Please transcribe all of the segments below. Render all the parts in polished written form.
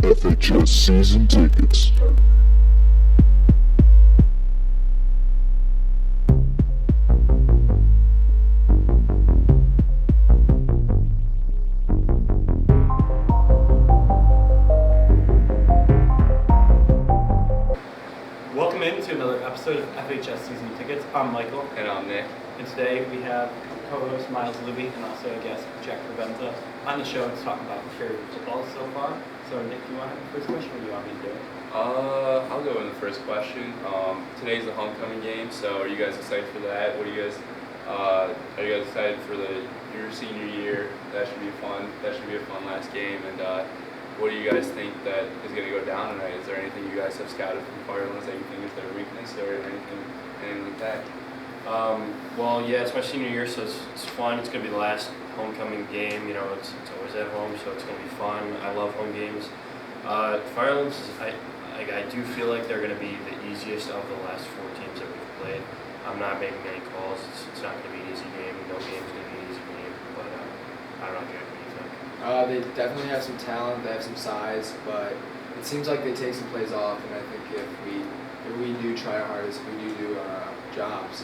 Fhs Season Tickets. Welcome into another episode of Fhs Season Tickets. I'm Michael. And I'm Nick. And today we have co-host Miles Leube and also a guest, Jack Provenza, on the show to talk about the Fairview football so far. So Nick, do you want to have the first question or do you want me to do it? I'll go in the first question. Today's the homecoming game, so are you guys excited for that? Are you guys excited for your senior year? That should be fun. That should be a fun last game. And what do you guys think that is going to go down tonight? Is there anything you guys have scouted from Firelands that you think is their weakness or anything like that? Well, yeah, it's my senior year, so it's fun. It's going to be the last homecoming game. You know, it's always at home, so it's going to be fun. I love home games. Firelands, I do feel like they're going to be the easiest of the last four teams that we've played. I'm not making any calls. It's not going to be an easy game. No game's going to be an easy game, but I don't know, Jack, what do you think? They definitely have some talent. They have some size, but it seems like they take some plays off. And I think if we do try our hardest, if we do our jobs,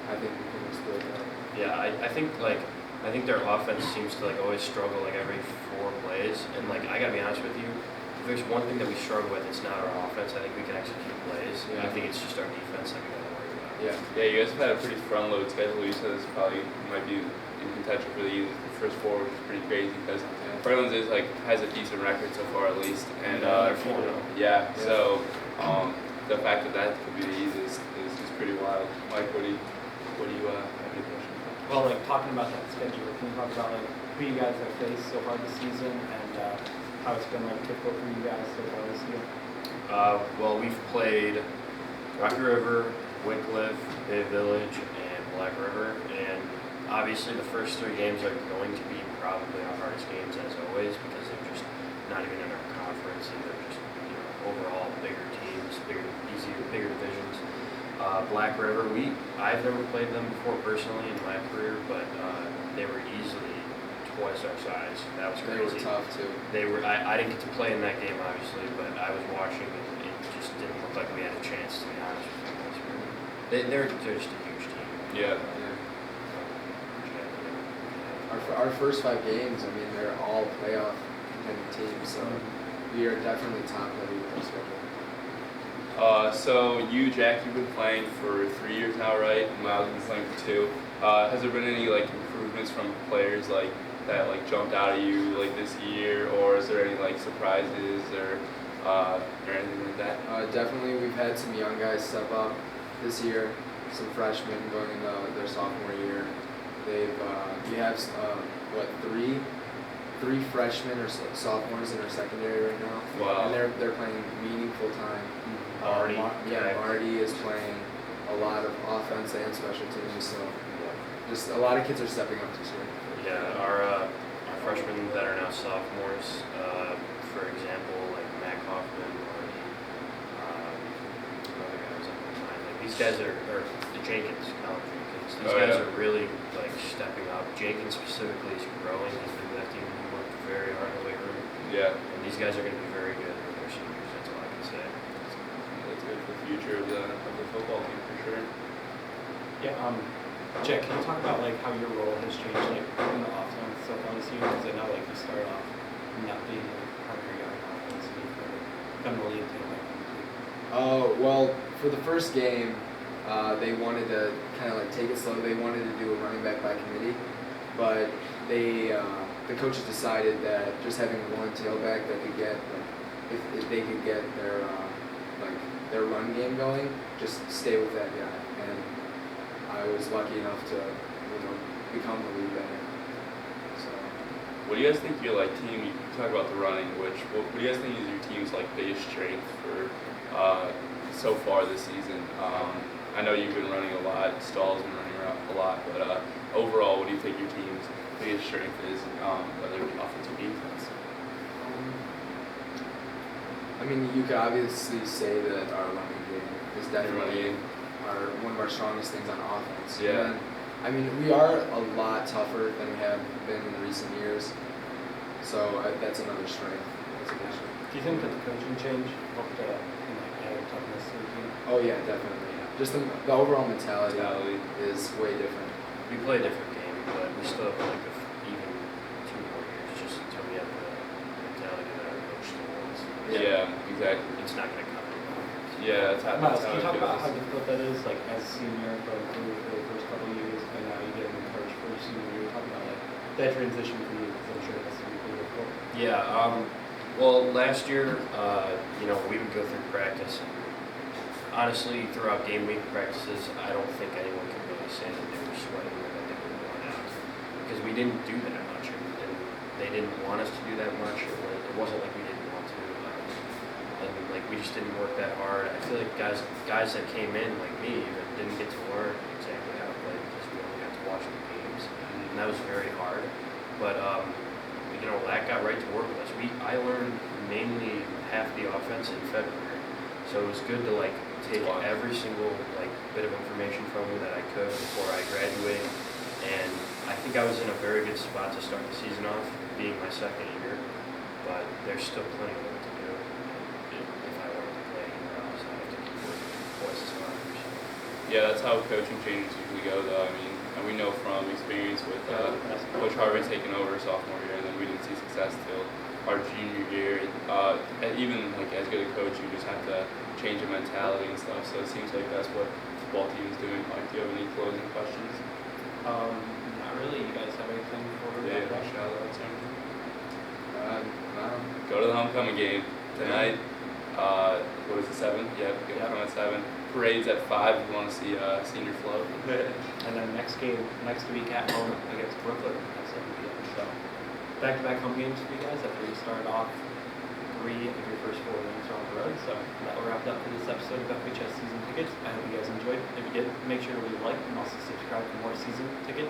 I think we can exploit that. Yeah, I think their offense seems to always struggle every four plays, and I gotta be honest with you, if there's one thing that we struggle with, it's not our offense. I think we can execute plays. Yeah. I think it's just our defense that we gotta worry about. Yeah, you guys have had a pretty front load schedule. You said this probably might be in contention for the first four, which is pretty crazy because Firelands has a decent record so far at least, and they're 4-0. Yeah. So the fact that could be the easiest is pretty wild. Mike, what do you have any questions? Well, talking about that schedule, can you talk about who you guys have faced so far this season and how it's been difficult for you guys so far this year? Well, we've played Rocky River, Wycliffe, Bay Village, and Black River, and obviously the first three games are going to be probably our hardest games as always because they're just not even in our conference and they're just overall bigger teams, bigger divisions. Black River, I've never played them before personally in my career, but they were easily twice our size. That was crazy. They were tough too. I didn't get to play in that game obviously, but I was watching and it just didn't look like we had a chance, to be honest with you. They're just a huge team. Yeah. Our first 5 games, they're all playoff contending teams, so we are definitely top heavy with our schedule. So you, Jack, you've been playing for 3 years now, right? Miles, you've been playing for 2. Has there been any improvements from players that jumped out at you this year, or is there any surprises or anything like that? Definitely, we've had some young guys step up this year. Some freshmen going into their sophomore year. We have three freshmen or sophomores in our secondary right now. Wow. And they're playing meaningful time. Marty is playing a lot of offense and special teams, so just a lot of kids are stepping up this year. Yeah, our freshmen that are now sophomores, for example, Matt Kaufman or another guy was on my mind. These guys are the Jenkins, college Jenkins. These guys are really stepping up. Jenkins specifically is growing. He's been lifting. He worked very hard in the weight room. Yeah. And these guys are going to be very good for their seniors. That's all I can say. That's good for the future of the football team for sure. Yeah. Jack, can you talk about how your role has changed in the offense so far this year? Because I know you started off not being primary guy on offense, and you've been really into it. Well, for the first game, they wanted to kind of take it slow. They wanted to do a running back by committee, but the coaches decided that just having one tailback that could get if they could get their run game going, just stay with that guy. And I was lucky enough to become the lead back. So. What do you guys think your team? You talk about the running, what do you guys think is your team's biggest strength for so far this season? I know you've been running a lot. Stahl's been running around a lot, but overall, what do you think your team's biggest strength is, whether it be offense or defense? You could obviously say that our running game is definitely one of our strongest things on offense. Yeah. And, we are a lot tougher than we have been in recent years, so that's another strength. That's a good strength. Do you think that the coaching change helped add toughness to the team? Oh yeah, definitely. Just the overall mentality is way different. We play a different game, but we still have like even 2 more years just until we have the mentality that our coach still wants. Yeah, exactly. It's not going to come in 1 year. Yeah, that's how. Miles, That's can you how talk it about goes. how difficult that is, like as a senior going through for the first couple of years, and now you get encouraged for your senior year? Talk about like that transition for you, because I'm sure it has to be pretty difficult. Yeah. Well, last year, we would go through practice. And honestly, throughout game week practices, I don't think anyone could really say that they were sweating or that they were worn out because we didn't do that much, and they didn't want us to do that much. It wasn't like we didn't want to, and like we just didn't work that hard. I feel like guys that came in like me even didn't get to learn exactly how to play because we only got to watch the games, and that was very hard. But Lack got right to work with us. I learned mainly half the offense in February, so it was good to like take every single like bit of information from me that I could before I graduate. And I think I was in a very good spot to start the season off, being my second year. But there's still plenty of work to do. If I wanted to play anywhere else, I have to keep working twice as hard. So. Yeah, that's how coaching changes usually go, though. I mean, and we know from experience with Coach Harvey taking over sophomore year, and then we didn't see success till our junior year. Even like as good a coach, you just have to change your mentality and stuff. So it seems like that's what the football team is doing. Like, do you have any closing questions? Not really. You guys have anything for Yeah, that? shout out to him. No. Go to the homecoming game tonight. What is it, 7? Yeah, come at 7. Parade's at 5 if you want to see senior float. And then next week at home against Brooklyn at 7 p.m. So back-to-back home games for you guys after you start off 3 of your first 4 games are on the road. So that will wrap it up for this episode of Fhs Season Tickets. I hope you guys enjoyed. If you did, make sure to leave a like and also subscribe for more season ticket